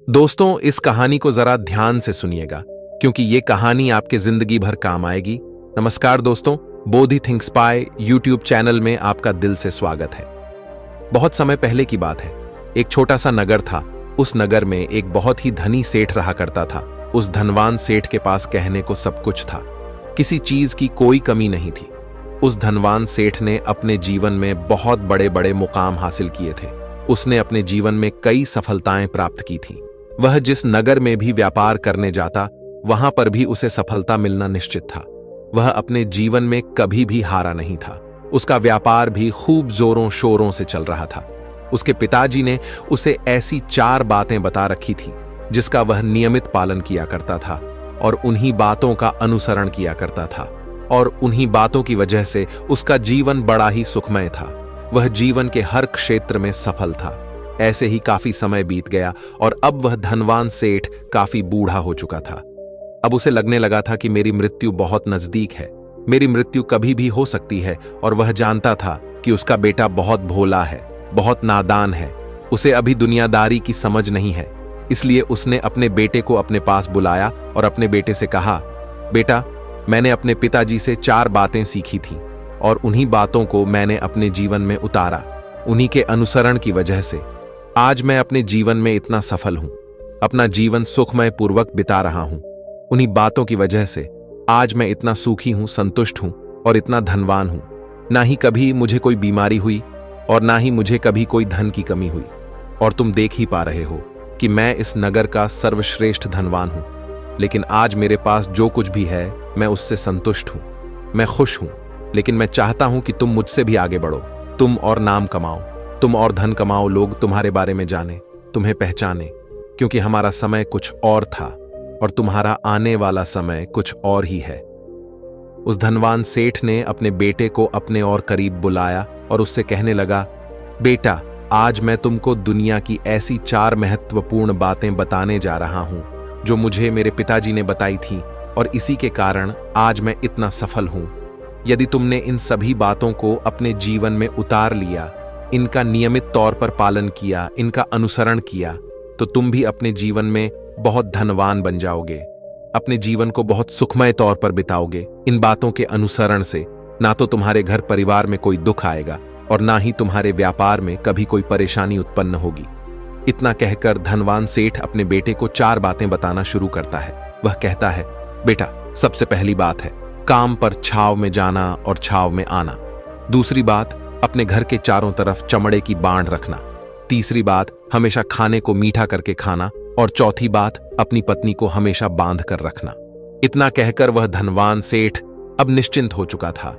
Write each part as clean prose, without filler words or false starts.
दोस्तों, इस कहानी को जरा ध्यान से सुनिएगा क्योंकि ये कहानी आपके जिंदगी भर काम आएगी। नमस्कार दोस्तों, बोधि थिंक्स पाय यूट्यूब चैनल में आपका दिल से स्वागत है। बहुत समय पहले की बात है। एक छोटा सा नगर था। उस नगर में एक बहुत ही धनी सेठ रहा करता था। उस धनवान सेठ के पास कहने को सब कुछ था, किसी चीज की कोई कमी नहीं थी। उस धनवान सेठ ने अपने जीवन में बहुत बड़े बड़े मुकाम हासिल किए थे। उसने अपने जीवन में कई सफलताएं प्राप्त की थी। वह जिस नगर में भी व्यापार करने जाता, वहां पर भी उसे सफलता मिलना निश्चित था। वह अपने जीवन में कभी भी हारा नहीं था। उसका व्यापार भी खूब जोरों शोरों से चल रहा था। उसके पिताजी ने उसे ऐसी 4 बातें बता रखी थी जिसका वह नियमित पालन किया करता था और उन्हीं बातों का अनुसरण किया करता था, और उन्हीं बातों की वजह से उसका जीवन बड़ा ही सुखमय था। वह जीवन के हर क्षेत्र में सफल था। ऐसे ही काफी समय बीत गया और अब वह धनवान सेठ काफी बूढ़ा हो चुका था। अब उसे लगने लगा था कि मेरी मृत्यु बहुत नजदीक है, मेरी मृत्यु कभी भी हो सकती है। और वह जानता था कि उसका बेटा बहुत भोला है, बहुत नादान है, उसे अभी दुनियादारी की समझ नहीं है। इसलिए उसने अपने बेटे को अपने पास बुलाया और अपने बेटे से कहा, बेटा, मैंने अपने पिताजी से 4 बातें सीखी थीं और उन्हीं बातों को मैंने अपने जीवन में उतारा। उन्हीं के अनुसरण की वजह से आज मैं अपने जीवन में इतना सफल हूं, अपना जीवन सुखमय पूर्वक बिता रहा हूं। उन्हीं बातों की वजह से आज मैं इतना सुखी हूं, संतुष्ट हूं और इतना धनवान हूं। ना ही कभी मुझे कोई बीमारी हुई और ना ही मुझे कभी कोई धन की कमी हुई। और तुम देख ही पा रहे हो कि मैं इस नगर का सर्वश्रेष्ठ धनवान हूं। लेकिन आज मेरे पास जो कुछ भी है, मैं उससे संतुष्ट हूं, मैं खुश हूं। लेकिन मैं चाहता हूं कि तुम मुझसे भी आगे बढ़ो, तुम और नाम कमाओ, तुम और धन कमाओ, लोग तुम्हारे बारे में जाने, तुम्हें पहचाने, क्योंकि हमारा समय कुछ और था और तुम्हारा आने वाला समय कुछ और ही है। उस धनवान सेठ ने अपने बेटे को अपने और करीब बुलाया और उससे कहने लगा, बेटा, आज मैं तुमको दुनिया की ऐसी 4 महत्वपूर्ण बातें बताने जा रहा हूं जो मुझे मेरे पिताजी ने बताई थी, और इसी के कारण आज मैं इतना सफल हूं। यदि तुमने इन सभी बातों को अपने जीवन में उतार लिया, इनका नियमित तौर पर पालन किया, इनका अनुसरण किया, तो तुम भी अपने जीवन में बहुत धनवान बन जाओगे, अपने जीवन को बहुत सुखमय तौर पर बिताओगे। इन बातों के अनुसरण से ना तो तुम्हारे घर परिवार में कोई दुख आएगा और ना ही तुम्हारे व्यापार में कभी कोई परेशानी उत्पन्न होगी। इतना कहकर धनवान सेठ अपने बेटे को 4 बातें बताना शुरू करता है। वह कहता है, बेटा, सबसे पहली बात है काम पर छाव में जाना और छाव में आना। दूसरी बात, अपने घर के चारों तरफ चमड़े की बांड रखना। तीसरी बात, हमेशा खाने को मीठा करके खाना। और चौथी बात, अपनी पत्नी को हमेशा बांध कर रखना। इतना कहकर वह धनवान सेठ अब निश्चिंत हो चुका था।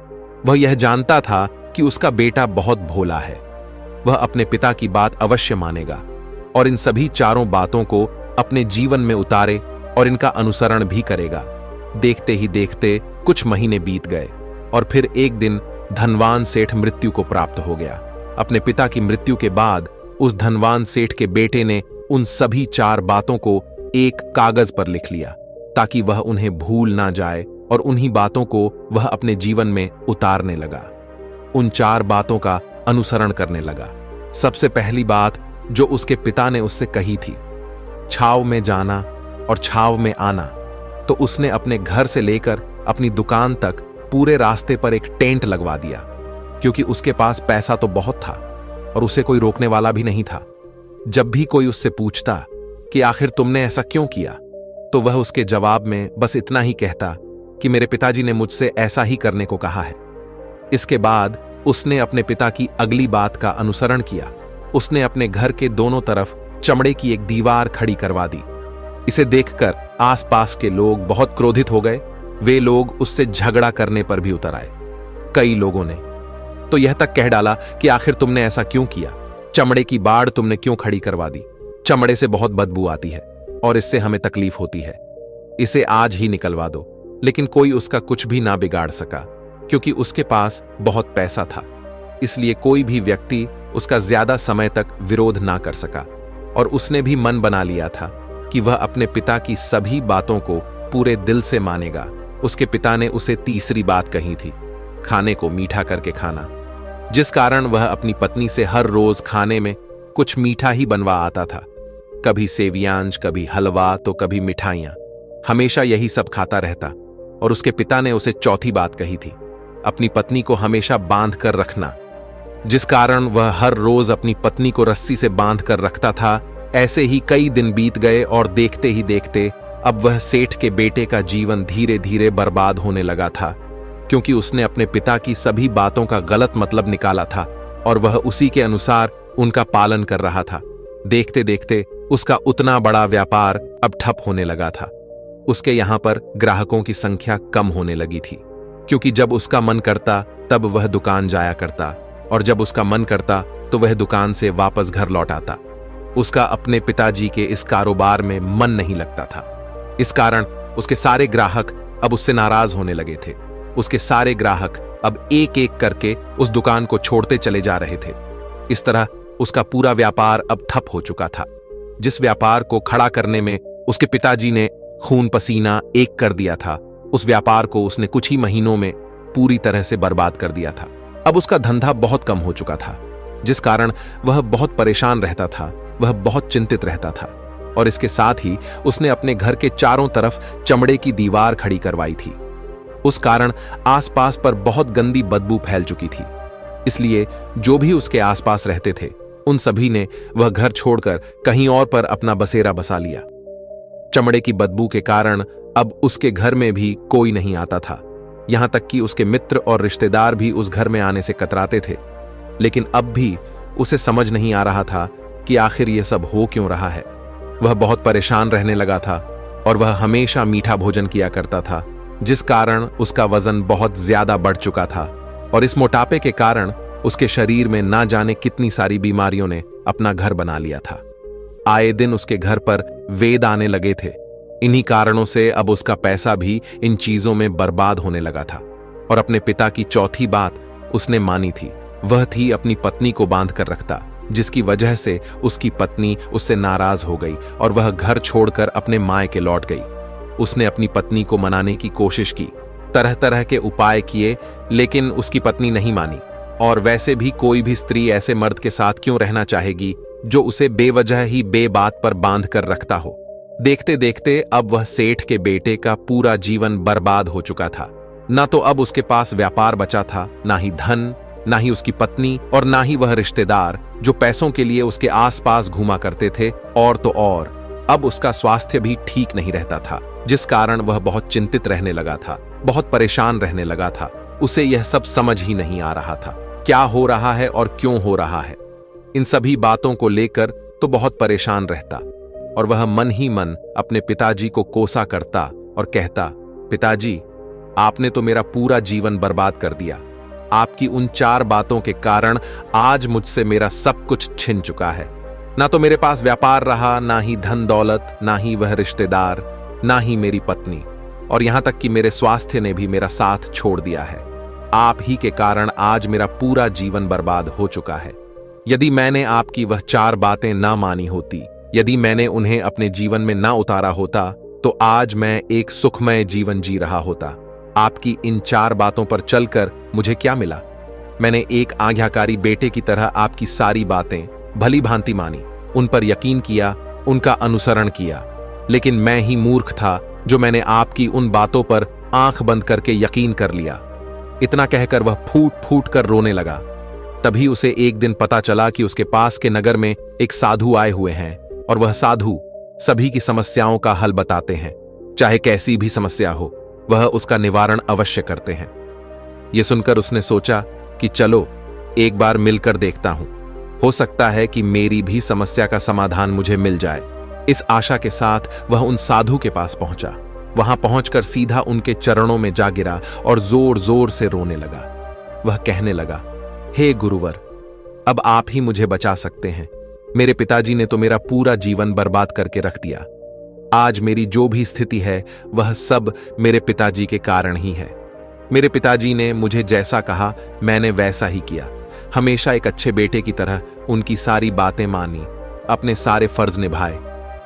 वह यह जानता था कि उसका बेटा बहुत भोला है। वह अपने पिता की बात अवश्य मानेगा और इन सभी 4 बातों को अपने जीवन में उतारे और इनका अनुसरण भी करेगा। देखते ही देखते कुछ महीने बीत गए और फिर एक दिन धनवान सेठ मृत्यु को प्राप्त हो गया। अपने पिता की मृत्यु के बाद उस धनवान सेठ के बेटे ने उन सभी 4 बातों को एक कागज पर लिख लिया ताकि वह उन्हें भूल ना जाए, और उन्हीं बातों को वह अपने जीवन में उतारने लगा। उन 4 बातों का अनुसरण करने लगा। सबसे पहली बात जो उसके पिता ने उससे कही थी, छाव में जाना और छाव में आना, तो उसने अपने घर से लेकर अपनी दुकान तक पूरे रास्ते पर एक टेंट लगवा दिया, क्योंकि उसके पास पैसा तो बहुत था और उसे कोई रोकने वाला भी नहीं था। जब भी कोई उससे पूछता कि आखिर तुमने ऐसा क्यों किया, तो वह उसके जवाब में बस इतना ही कहता कि मेरे पिताजी ने मुझसे ऐसा ही करने को कहा है। इसके बाद उसने अपने पिता की अगली बात का अनुसरण किया। उसने अपने घर के दोनों तरफ चमड़े की एक दीवार खड़ी करवा दी। इसे देखकर आसपास के लोग बहुत क्रोधित हो गए। वे लोग उससे झगड़ा करने पर भी उतर आए। कई लोगों ने तो यह तक कह डाला कि आखिर तुमने ऐसा क्यों किया, चमड़े की बाड़ तुमने क्यों खड़ी करवा दी, चमड़े से बहुत बदबू आती है और इससे हमें तकलीफ होती है, इसे आज ही निकलवा दो। लेकिन कोई उसका कुछ भी ना बिगाड़ सका, क्योंकि उसके पास बहुत पैसा था। इसलिए कोई भी व्यक्ति उसका ज्यादा समय तक विरोध ना कर सका, और उसने भी मन बना लिया था कि वह अपने पिता की सभी बातों को पूरे दिल से मानेगा। उसके पिता ने उसे तीसरी बात कही थी, खाने को मीठा करके खाना, जिस कारण वह अपनी पत्नी से हर रोज खाने में कुछ मीठा ही बनवा आता था। कभी सेवियांज, कभी हलवा तो कभी मिठाइयां। हमेशा यही सब खाता रहता। और उसके पिता ने उसे चौथी बात कही थी, अपनी पत्नी को हमेशा बांध कर रखना, जिस कारण वह हर रोज अपनी पत्नी को रस्सी से बांध कर रखता था। ऐसे ही कई दिन बीत गए और देखते ही देखते अब वह सेठ के बेटे का जीवन धीरे धीरे बर्बाद होने लगा था, क्योंकि उसने अपने पिता की सभी बातों का गलत मतलब निकाला था और वह उसी के अनुसार उनका पालन कर रहा था। देखते देखते उसका उतना बड़ा व्यापार अब ठप होने लगा था। उसके यहां पर ग्राहकों की संख्या कम होने लगी थी, क्योंकि जब उसका मन करता तब वह दुकान जाया करता और जब उसका मन करता तो वह दुकान से वापस घर लौट आता। उसका अपने पिताजी के इस कारोबार में मन नहीं लगता था। इस कारण उसके सारे ग्राहक अब उससे नाराज होने लगे थे। उसके सारे ग्राहक अब एक एक करके उस दुकान को छोड़ते चले जा रहे थे। इस तरह उसका पूरा व्यापार अब ठप हो चुका था। जिस व्यापार को खड़ा करने में उसके पिताजी ने खून पसीना एक कर दिया था, उस व्यापार को उसने कुछ ही महीनों में पूरी तरह से बर्बाद कर दिया था। अब उसका धंधा बहुत कम हो चुका था, जिस कारण वह बहुत परेशान रहता था, वह बहुत चिंतित रहता था। और इसके साथ ही उसने अपने घर के चारों तरफ चमड़े की दीवार खड़ी करवाई थी। उस कारण आसपास पर बहुत गंदी बदबू फैल चुकी थी। इसलिए जो भी उसके आसपास रहते थे उन सभी ने वह घर छोड़कर कहीं और पर अपना बसेरा बसा लिया। चमड़े की बदबू के कारण अब उसके घर में भी कोई नहीं आता था। यहां तक कि उसके मित्र और रिश्तेदार भी उस घर में आने से कतराते थे। लेकिन अब भी उसे समझ नहीं आ रहा था कि आखिर यह सब हो क्यों रहा है। वह बहुत परेशान रहने लगा था और वह हमेशा मीठा भोजन किया करता था, जिस कारण उसका वजन बहुत ज्यादा बढ़ चुका था। और इस मोटापे के कारण उसके शरीर में ना जाने कितनी सारी बीमारियों ने अपना घर बना लिया था। आए दिन उसके घर पर वेद आने लगे थे। इन्हीं कारणों से अब उसका पैसा भी इन चीजों में बर्बाद होने लगा था। और अपने पिता की चौथी बात उसने मानी थी, वह थी अपनी पत्नी को बांध कर रखता, जिसकी वजह से उसकी पत्नी उससे नाराज हो गई और वह घर छोड़कर अपने मायके लौट गई। उसने अपनी पत्नी को मनाने की कोशिश की, तरह तरह के उपाय किए, लेकिन उसकी पत्नी नहीं मानी। और वैसे भी कोई भी स्त्री ऐसे मर्द के साथ क्यों रहना चाहेगी जो उसे बेवजह ही बेबात पर बांध कर रखता हो। देखते देखते अब वह सेठ के बेटे का पूरा जीवन बर्बाद हो चुका था। ना तो अब उसके पास व्यापार बचा था, ना ही धन, ना ही उसकी पत्नी और ना ही वह रिश्तेदार जो पैसों के लिए उसके आसपास घूमा करते थे। और तो और अब उसका स्वास्थ्य भी ठीक नहीं रहता था, जिस कारण वह बहुत चिंतित रहने लगा था, बहुत परेशान रहने लगा था। उसे यह सब समझ ही नहीं आ रहा था, क्या हो रहा है और क्यों हो रहा है। इन सभी बातों को लेकर तो बहुत परेशान रहता और वह मन ही मन अपने पिताजी को कोसा करता और कहता, पिताजी, आपने तो मेरा पूरा जीवन बर्बाद कर दिया। आपकी उन 4 बातों के कारण आज मुझसे मेरा सब कुछ छिन चुका है। ना तो मेरे पास व्यापार रहा, ना ही धन दौलत, ना ही वह रिश्तेदार, ना ही मेरी पत्नी, और यहां तक कि मेरे स्वास्थ्य ने भी मेरा साथ छोड़ दिया है। आप ही के कारण आज मेरा पूरा जीवन बर्बाद हो चुका है। यदि मैंने आपकी वह 4 बातें ना मानी होती, यदि मैंने उन्हें अपने जीवन में ना उतारा होता, तो आज मैं एक सुखमय जीवन जी रहा होता। आपकी इन 4 बातों पर चलकर मुझे क्या मिला? मैंने एक आज्ञाकारी बेटे की तरह आपकी सारी बातें भली भांति मानी, उन पर यकीन किया, उनका अनुसरण किया। लेकिन मैं ही मूर्ख था जो मैंने आपकी उन बातों पर आंख बंद करके यकीन कर लिया। इतना कहकर वह फूट फूट कर रोने लगा। तभी उसे एक दिन पता चला कि उसके पास के नगर में एक साधु आए हुए हैं और वह साधु सभी की समस्याओं का हल बताते हैं। चाहे कैसी भी समस्या हो, वह उसका निवारण अवश्य करते हैं। यह सुनकर उसने सोचा कि चलो एक बार मिलकर देखता हूं, हो सकता है कि मेरी भी समस्या का समाधान मुझे मिल जाए। इस आशा के साथ वह उन साधु के पास पहुंचा। वहां पहुंचकर सीधा उनके चरणों में जा गिरा और जोर जोर से रोने लगा। वह कहने लगा, हे गुरुवर, अब आप ही मुझे बचा सकते हैं। मेरे पिताजी ने तो मेरा पूरा जीवन बर्बाद करके रख दिया। आज मेरी जो भी स्थिति है वह सब मेरे पिताजी के कारण ही है। मेरे पिताजी ने मुझे जैसा कहा मैंने वैसा ही किया। हमेशा एक अच्छे बेटे की तरह उनकी सारी बातें मानी, अपने सारे फर्ज निभाए।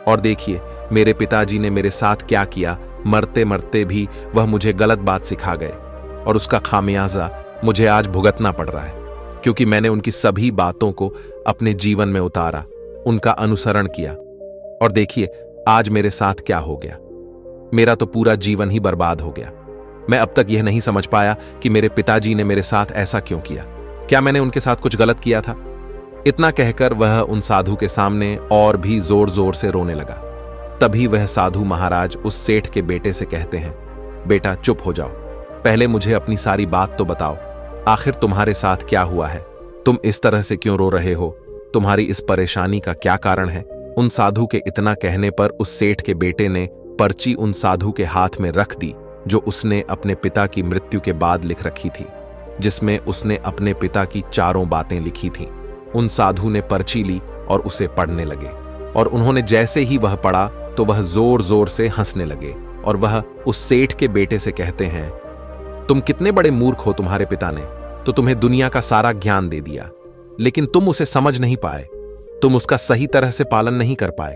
और देखिए मेरे पिताजी ने मेरे साथ क्या किया। मरते मरते भी वह मुझे गलत बात सिखा गए और उसका खामियाजा मुझे आज भुगतना पड़ रहा है, क्योंकि मैंने उनकी सभी बातों को अपने जीवन में उतारा, उनका अनुसरण किया। और देखिए आज मेरे साथ क्या हो गया। मेरा तो पूरा जीवन ही बर्बाद हो गया। मैं अब तक यह नहीं समझ पाया कि मेरे पिताजी ने मेरे साथ ऐसा क्यों किया। क्या मैंने उनके साथ कुछ गलत किया था? इतना कहकर वह उन साधु के सामने और भी जोर जोर से रोने लगा। तभी वह साधु महाराज उस सेठ के बेटे से कहते हैं, बेटा चुप हो जाओ, पहले मुझे अपनी सारी बात तो बताओ। आखिर तुम्हारे साथ क्या हुआ है? तुम इस तरह से क्यों रो रहे हो? तुम्हारी इस परेशानी का क्या कारण है? उन साधु के इतना कहने पर उस सेठ के बेटे ने पर्ची उन साधु के हाथ में रख दी जो उसने अपने पिता की मृत्यु के बाद लिख रखी थी, जिसमें उसने अपने पिता की चारों बातें लिखी थीं। उन साधु ने पर्ची ली और उसे पढ़ने लगे, और उन्होंने जैसे ही वह पढ़ा तो वह जोर जोर से हंसने लगे, और वह उस सेठ के बेटे से कहते हैं, तुम कितने बड़े मूर्ख हो। तुम्हारे पिता ने तो तुम्हें दुनिया का सारा ज्ञान दे दिया, लेकिन तुम उसे समझ नहीं पाए, तुम उसका सही तरह से पालन नहीं कर पाए,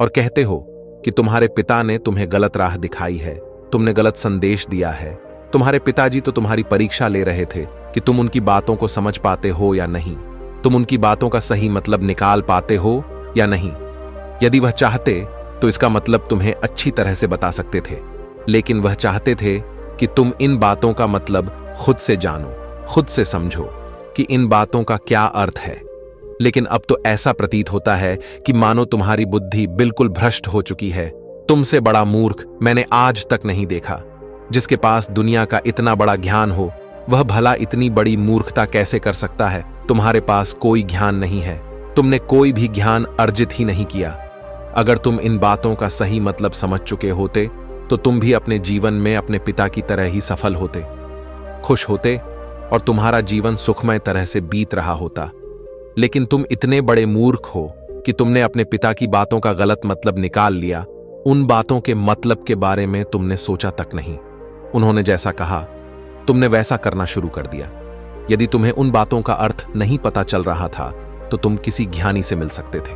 और कहते हो कि तुम्हारे पिता ने तुम्हें गलत राह दिखाई है, तुमने गलत संदेश दिया है। तुम्हारे पिताजी तो तुम्हारी परीक्षा ले रहे थे कि तुम उनकी बातों को समझ पाते हो या नहीं, तुम उनकी बातों का सही मतलब निकाल पाते हो या नहीं। यदि वह चाहते तो इसका मतलब तुम्हें अच्छी तरह से बता सकते थे, लेकिन वह चाहते थे कि तुम इन बातों का मतलब खुद से जानो, खुद से समझो कि इन बातों का क्या अर्थ है। लेकिन अब तो ऐसा प्रतीत होता है कि मानो तुम्हारी बुद्धि बिल्कुल भ्रष्ट हो चुकी है। तुमसे बड़ा मूर्ख मैंने आज तक नहीं देखा। जिसके पास दुनिया का इतना बड़ा ज्ञान हो, वह भला इतनी बड़ी मूर्खता कैसे कर सकता है? तुम्हारे पास कोई ज्ञान नहीं है, तुमने कोई भी ज्ञान अर्जित ही नहीं किया। अगर तुम इन बातों का सही मतलब समझ चुके होते तो तुम भी अपने जीवन में अपने पिता की तरह ही सफल होते, खुश होते, और तुम्हारा जीवन सुखमय तरह से बीत रहा होता। लेकिन तुम इतने बड़े मूर्ख हो कि तुमने अपने पिता की बातों का गलत मतलब निकाल लिया। उन बातों के मतलब के बारे में तुमने सोचा तक नहीं। उन्होंने जैसा कहा तुमने वैसा करना शुरू कर दिया। यदि तुम्हें उन बातों का अर्थ नहीं पता चल रहा था तो तुम किसी ज्ञानी से मिल सकते थे,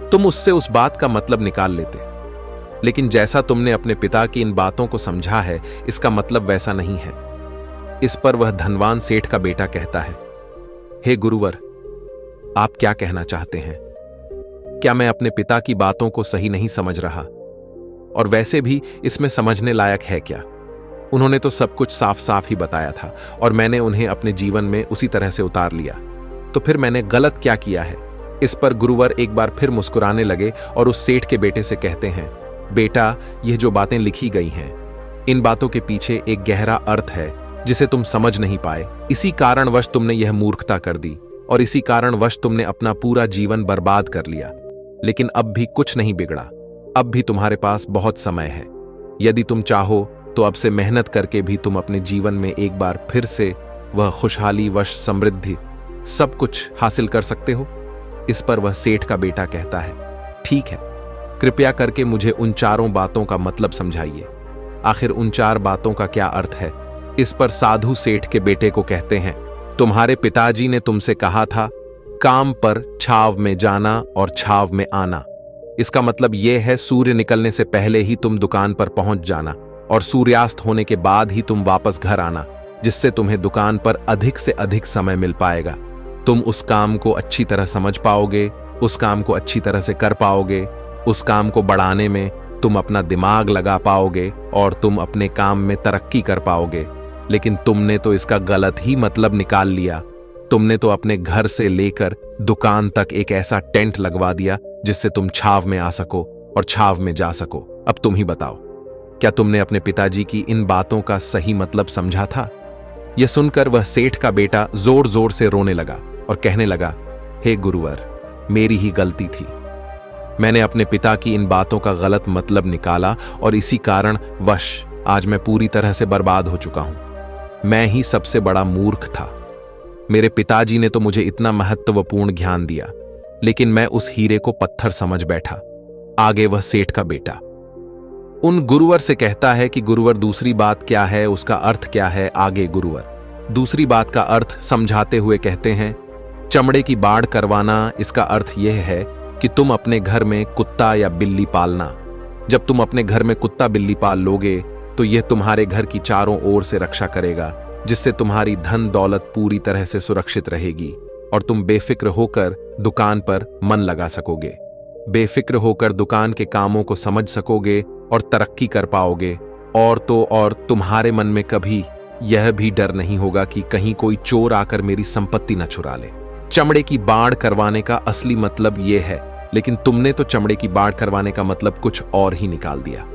तुम उससे उस बात का मतलब निकाल लेते। लेकिन जैसा तुमने अपने पिता की इन बातों को समझा है, इसका मतलब वैसा नहीं है। इस पर वह धनवान सेठ का बेटा कहता है, हे गुरुवर, आप क्या कहना चाहते हैं? क्या मैं अपने पिता की बातों को सही नहीं समझ रहा? और वैसे भी इसमें समझने लायक है क्या? उन्होंने तो सब कुछ साफ साफ ही बताया था और मैंने उन्हें अपने जीवन में उसी तरह से उतार लिया। तो फिर मैंने गलत क्या किया है? इस पर गुरुवर एक बार फिर मुस्कुराने लगे और उस सेठ के बेटे से कहते हैं, बेटा, यह जो बातें लिखी गई हैं, इन बातों के पीछे एक गहरा अर्थ है जिसे तुम समझ नहीं पाए। इसी कारणवश तुमने यह मूर्खता कर दी और इसी कारणवश तुमने अपना पूरा जीवन बर्बाद कर लिया। लेकिन अब भी कुछ नहीं बिगड़ा, अब भी तुम्हारे पास बहुत समय है। यदि तुम चाहो तो अब से मेहनत करके भी तुम अपने जीवन में एक बार फिर से वह खुशहाली, वश, समृद्धि सब कुछ हासिल कर सकते हो। इस पर वह सेठ का बेटा कहता है, ठीक है, कृपया करके मुझे उन चारों बातों का मतलब समझाइए। आखिर उन चार बातों का क्या अर्थ है? इस पर साधु सेठ के बेटे को कहते हैं, तुम्हारे पिताजी ने तुमसे कहा था काम पर छाव में जाना और छाव में आना। इसका मतलब यह है सूर्य निकलने से पहले ही तुम दुकान पर पहुंच जाना और सूर्यास्त होने के बाद ही तुम वापस घर आना, जिससे तुम्हें दुकान पर अधिक से अधिक समय मिल पाएगा। तुम उस काम को अच्छी तरह समझ पाओगे, उस काम को अच्छी तरह से कर पाओगे, उस काम को बढ़ाने में तुम अपना दिमाग लगा पाओगे और तुम अपने काम में तरक्की कर पाओगे। लेकिन तुमने तो इसका गलत ही मतलब निकाल लिया। तुमने तो अपने घर से लेकर दुकान तक एक ऐसा टेंट लगवा दिया जिससे तुम छाव में आ सको और छाव में जा सको। अब तुम ही बताओ, क्या तुमने अपने पिताजी की इन बातों का सही मतलब समझा था? यह सुनकर वह सेठ का बेटा जोर जोर से रोने लगा और कहने लगा, हे गुरुवर, मेरी ही गलती थी। मैंने अपने पिता की इन बातों का गलत मतलब निकाला और इसी कारण वश आज मैं पूरी तरह से बर्बाद हो चुका हूं। मैं ही सबसे बड़ा मूर्ख था। मेरे पिताजी ने तो मुझे इतना महत्वपूर्ण ज्ञान दिया, लेकिन मैं उस हीरे को पत्थर समझ बैठा। आगे वह सेठ का बेटा उन गुरुवर से कहता है कि गुरुवर, दूसरी बात क्या है, उसका अर्थ क्या है? आगे गुरुवर दूसरी बात का अर्थ समझाते हुए कहते हैं, चमड़े की बाड़ करवाना। इसका अर्थ यह है कि तुम अपने घर में कुत्ता या बिल्ली पालना। जब तुम अपने घर में कुत्ता बिल्ली पाल लोगे तो यह तुम्हारे घर की चारों ओर से रक्षा करेगा, जिससे तुम्हारी धन दौलत पूरी तरह से सुरक्षित रहेगी और तुम बेफिक्र होकर दुकान पर मन लगा सकोगे। बेफिक्र होकर दुकान के कामों को समझ सकोगे और तरक्की कर पाओगे। और तो और तुम्हारे मन में कभी यह भी डर नहीं होगा कि कहीं कोई चोर आकर मेरी संपत्ति न चुरा ले। चमड़े की बाढ़ करवाने का असली मतलब यह है, लेकिन तुमने तो चमड़े की बाढ़ करवाने का मतलब कुछ और ही निकाल दिया।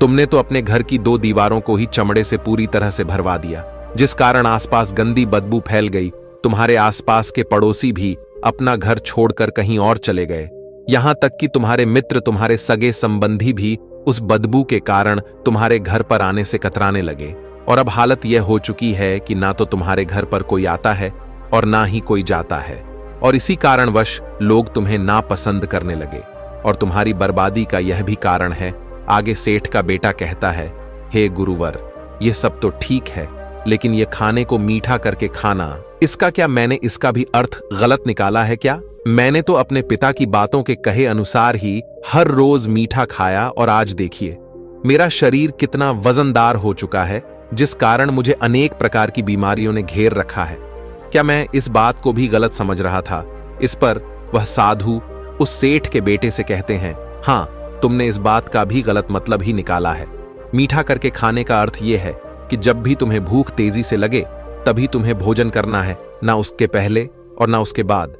तुमने तो अपने घर की 2 दीवारों को ही चमड़े से पूरी तरह से भरवा दिया, जिस कारण आसपास गंदी बदबू फैल गई। तुम्हारे आसपास के पड़ोसी भी अपना घर छोड़कर कहीं और चले गए। यहां तक कि तुम्हारे मित्र, तुम्हारे सगे संबंधी भी उस बदबू के कारण तुम्हारे घर पर आने से कतराने लगे। और अब हालत यह हो चुकी है कि ना तो तुम्हारे घर पर कोई आता है और ना ही कोई जाता है। और इसी कारणवश लोग तुम्हें नापसंद करने लगे। और तुम्हारी बर्बादी का यह भी कारण है। आगे सेठ का बेटा कहता है, हे गुरुवर, यह सब तो ठीक है, लेकिन यह खाने को मीठा करके खाना, इसका क्या मैंने इसका भी अर्थ गलत निकाला है क्या? मैंने तो अपने पिता की बातों के कहे अनुसार ही हर रोज मीठा खाया और आज देखिए मेरा शरीर कितना वजनदार हो चुका है, जिस कारण मुझे अनेक प्रकार की बीमारियों ने घेर रखा है। क्या मैं इस बात को भी गलत समझ रहा था? इस पर वह साधु उस सेठ के बेटे से कहते हैं, हाँ, तुमने इस बात का भी गलत मतलब ही निकाला है। मीठा करके खाने का अर्थ यह है कि जब भी तुम्हें भूख तेजी से लगे तभी तुम्हें भोजन करना है, ना उसके पहले और ना उसके बाद।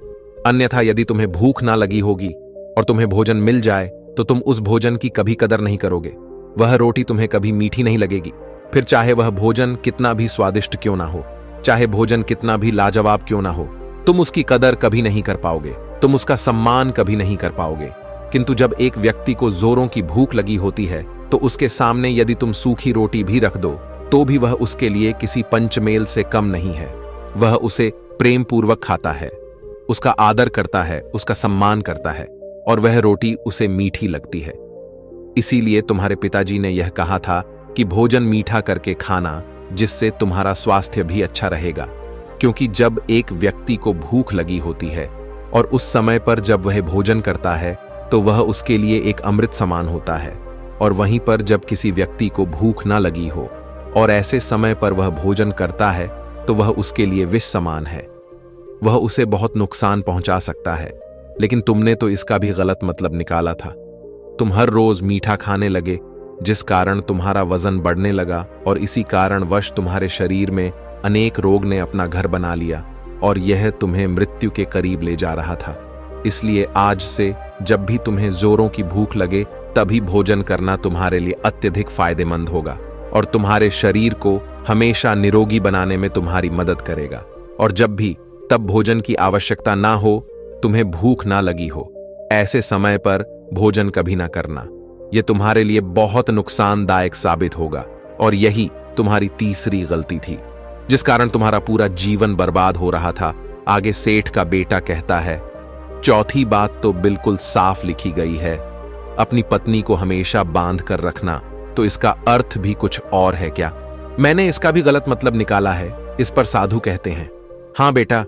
अन्यथा यदि तुम्हें भूख ना लगी होगी और तुम्हें भोजन मिल जाए तो तुम उस भोजन की कभी कदर नहीं करोगे। वह रोटी तुम्हें कभी मीठी नहीं लगेगी, फिर चाहे वह भोजन कितना भी स्वादिष्ट क्यों ना हो, चाहे भोजन कितना भी लाजवाब क्यों ना हो, तुम उसकी कदर कभी नहीं कर पाओगे, तुम उसका सम्मान कभी नहीं कर पाओगे। किंतु जब एक व्यक्ति को जोरों की भूख लगी होती है तो उसके सामने यदि तुम सूखी रोटी भी रख दो तो भी वह उसके लिए किसी पंचमेल से कम नहीं है। वह उसे प्रेम पूर्वक खाता है, उसका आदर करता है, उसका सम्मान करता है, और वह रोटी उसे मीठी लगती है। इसीलिए तुम्हारे पिताजी ने यह कहा था कि भोजन मीठा करके खाना, जिससे तुम्हारा स्वास्थ्य भी अच्छा रहेगा। क्योंकि जब एक व्यक्ति को भूख लगी होती है और उस समय पर जब वह भोजन करता है तो वह उसके लिए एक अमृत समान होता है, और वहीं पर जब किसी व्यक्ति को भूख ना लगी हो और ऐसे समय पर वह भोजन करता है तो वह उसके लिए विष समान है, वह उसे बहुत नुकसान पहुंचा सकता है। लेकिन तुमने तो इसका भी गलत मतलब निकाला था। तुम हर रोज मीठा खाने लगे, जिस कारण तुम्हारा वजन बढ़ने लगा, और इसी कारणवश तुम्हारे शरीर में अनेक रोग ने अपना घर बना लिया और यह तुम्हें मृत्यु के करीब ले जा रहा था। इसलिए आज से जब भी तुम्हें जोरों की भूख लगे तभी भोजन करना तुम्हारे लिए अत्यधिक फायदेमंद होगा और तुम्हारे शरीर को हमेशा निरोगी बनाने में तुम्हारी मदद करेगा। और जब भी तब भोजन की आवश्यकता ना हो, तुम्हें भूख ना लगी हो, ऐसे समय पर भोजन कभी ना करना। यह तुम्हारे लिए बहुत नुकसानदायक साबित होगा। और यही तुम्हारी तीसरी गलती थी, जिस कारण तुम्हारा पूरा जीवन बर्बाद हो रहा था। आगे सेठ का बेटा कहता है, चौथी बात तो बिल्कुल साफ लिखी गई है, अपनी पत्नी को हमेशा बांध कर रखना। तो इसका अर्थ भी कुछ और है क्या? मैंने इसका भी गलत मतलब निकाला है। इस पर साधु कहते हैं, हाँ बेटा,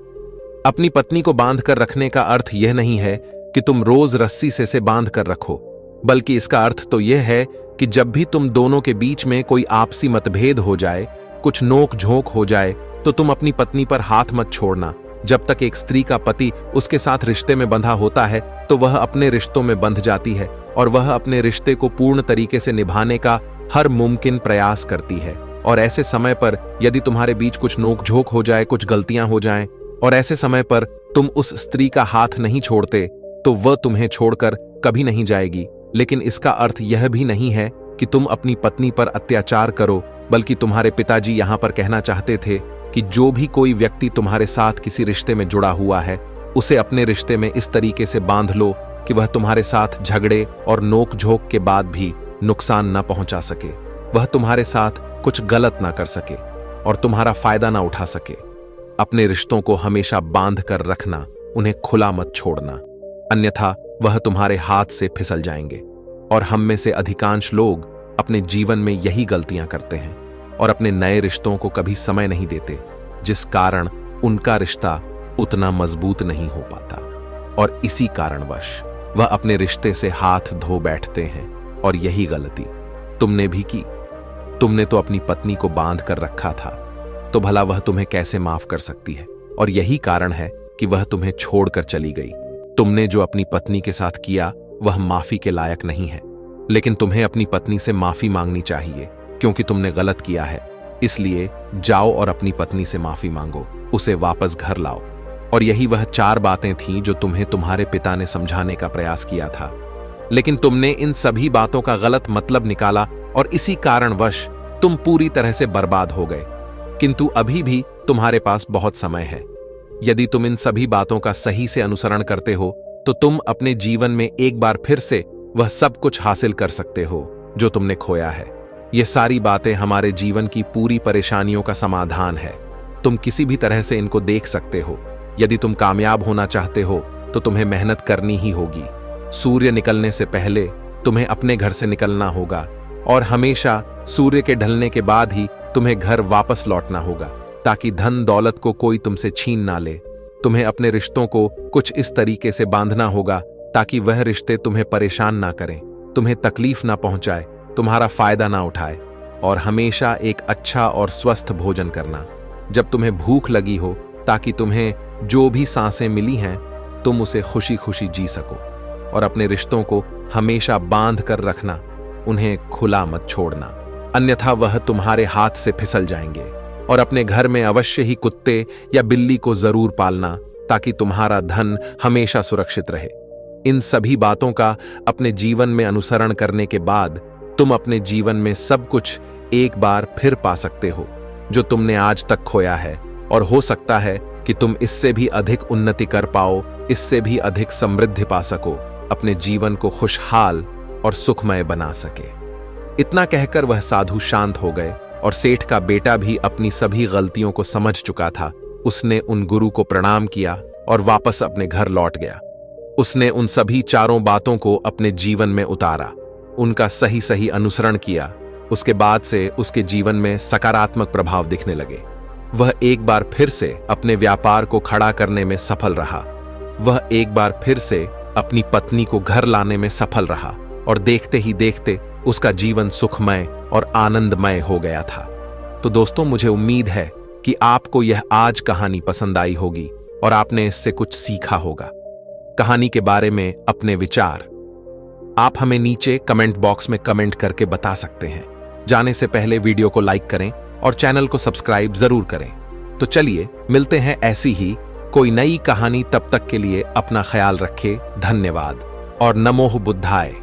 अपनी पत्नी को बांध कर रखने का अर्थ यह नहीं है कि तुम रोज रस्सी से बांध कर रखो, बल्कि इसका अर्थ तो यह है कि जब भी तुम दोनों के बीच में कोई आपसी मतभेद हो जाए, कुछ नोक झोंक हो जाए, तो तुम अपनी पत्नी पर हाथ मत छोड़ना। जब तक एक स्त्री का पति उसके साथ रिश्ते में बंधा होता है तो वह अपने रिश्तों में बंध जाती है और वह अपने रिश्ते को पूर्ण तरीके से निभाने का हर मुमकिन प्रयास करती है। और ऐसे समय पर यदि तुम्हारे बीच कुछ नोक झोंक हो जाए, कुछ गलतियां हो जाएं, और ऐसे समय पर तुम उस स्त्री का हाथ नहीं छोड़ते तो वह तुम्हें छोड़कर कभी नहीं जाएगी। लेकिन इसका अर्थ यह भी नहीं है कि तुम अपनी पत्नी पर अत्याचार करो, बल्कि तुम्हारे पिताजी यहां पर कहना चाहते थे कि जो भी कोई व्यक्ति तुम्हारे साथ किसी रिश्ते में जुड़ा हुआ है, उसे अपने रिश्ते में इस तरीके से बांध लो कि वह तुम्हारे साथ झगड़े और नोक झोंक के बाद भी नुकसान न पहुंचा सके, वह तुम्हारे साथ कुछ गलत ना कर सके और तुम्हारा फायदा ना उठा सके। अपने रिश्तों को हमेशा बांध कर रखना, उन्हें खुला मत छोड़ना, अन्यथा वह तुम्हारे हाथ से फिसल जाएंगे। और हम में से अधिकांश लोग अपने जीवन में यही गलतियां करते हैं और अपने नए रिश्तों को कभी समय नहीं देते, जिस कारण उनका रिश्ता उतना मजबूत नहीं हो पाता और इसी कारणवश वह अपने रिश्ते से हाथ धो बैठते हैं। और यही गलती तुमने भी की। तुमने तो अपनी पत्नी को बांध कर रखा था, तो भला वह तुम्हें कैसे माफ कर सकती है? और यही कारण है कि वह तुम्हें छोड़कर चली गई। तुमने जो अपनी पत्नी के साथ किया वह माफी के लायक नहीं है। लेकिन तुम्हें अपनी पत्नी से माफी मांगनी चाहिए, क्योंकि तुमने गलत किया है। इसलिए जाओ और अपनी पत्नी से माफी मांगो, उसे वापस घर लाओ। और यही वह 4 बातें थीं जो तुम्हें तुम्हारे पिता ने समझाने का प्रयास किया था, लेकिन तुमने इन सभी बातों का गलत मतलब निकाला और इसी कारणवश तुम पूरी तरह से बर्बाद हो गए। किंतु अभी भी तुम्हारे पास बहुत समय है। यदि तुम इन सभी बातों का सही से अनुसरण करते हो तो तुम अपने जीवन में एक बार फिर से वह सब कुछ हासिल कर सकते हो जो तुमने खोया है। ये सारी बातें हमारे जीवन की पूरी परेशानियों का समाधान है। तुम किसी भी तरह से इनको देख सकते हो। यदि तुम कामयाब होना चाहते हो तो तुम्हें मेहनत करनी ही होगी। सूर्य निकलने से पहले तुम्हें अपने घर से निकलना होगा और हमेशा सूर्य के ढलने के बाद ही तुम्हें घर वापस लौटना होगा, ताकि धन दौलत को कोई तुमसे छीन ना ले। तुम्हें अपने रिश्तों को कुछ इस तरीके से बांधना होगा ताकि वह रिश्ते तुम्हें परेशान ना करें, तुम्हें तकलीफ ना पहुंचाए, तुम्हारा फायदा ना उठाए। और हमेशा एक अच्छा और स्वस्थ भोजन करना जब तुम्हें भूख लगी हो, ताकि तुम्हें जो भी सांसें मिली हैं तुम उसे खुशी खुशी जी सको। और अपने रिश्तों को हमेशा बांध कर रखना, उन्हें खुला मत छोड़ना, अन्यथा वह तुम्हारे हाथ से फिसल जाएंगे। और अपने घर में अवश्य ही कुत्ते या बिल्ली को जरूर पालना, ताकि तुम्हारा धन हमेशा सुरक्षित रहे। इन सभी बातों का अपने जीवन में अनुसरण करने के बाद तुम अपने जीवन में सब कुछ एक बार फिर पा सकते हो जो तुमने आज तक खोया है। और हो सकता है कि तुम इससे भी अधिक उन्नति कर पाओ, इससे भी अधिक समृद्धि पा सको, अपने जीवन को खुशहाल और सुखमय बना सके। इतना कहकर वह साधु शांत हो गए और सेठ का बेटा भी अपनी सभी गलतियों को समझ चुका था। उसने उन गुरु को प्रणाम किया और वापस अपने घर लौट गया। उसने उन सभी 4 बातों को अपने जीवन में उतारा, उनका सही सही अनुसरण किया। उसके बाद से उसके जीवन में सकारात्मक प्रभाव दिखने लगे। वह एक बार फिर से अपने व्यापार को खड़ा करने में सफल रहा। वह एक बार फिर से अपनी पत्नी को घर लाने में सफल रहा और देखते ही देखते उसका जीवन सुखमय और आनंदमय हो गया था। तो दोस्तों, मुझे उम्मीद है कि आपको यह आज कहानी पसंद आई होगी और आपने इससे कुछ सीखा होगा। कहानी के बारे में अपने विचार आप हमें नीचे कमेंट बॉक्स में कमेंट करके बता सकते हैं। जाने से पहले वीडियो को लाइक करें और चैनल को सब्सक्राइब जरूर करें। तो चलिए मिलते हैं ऐसी ही कोई नई कहानी। तब तक के लिए अपना ख्याल रखें। धन्यवाद और नमो बुद्धाय।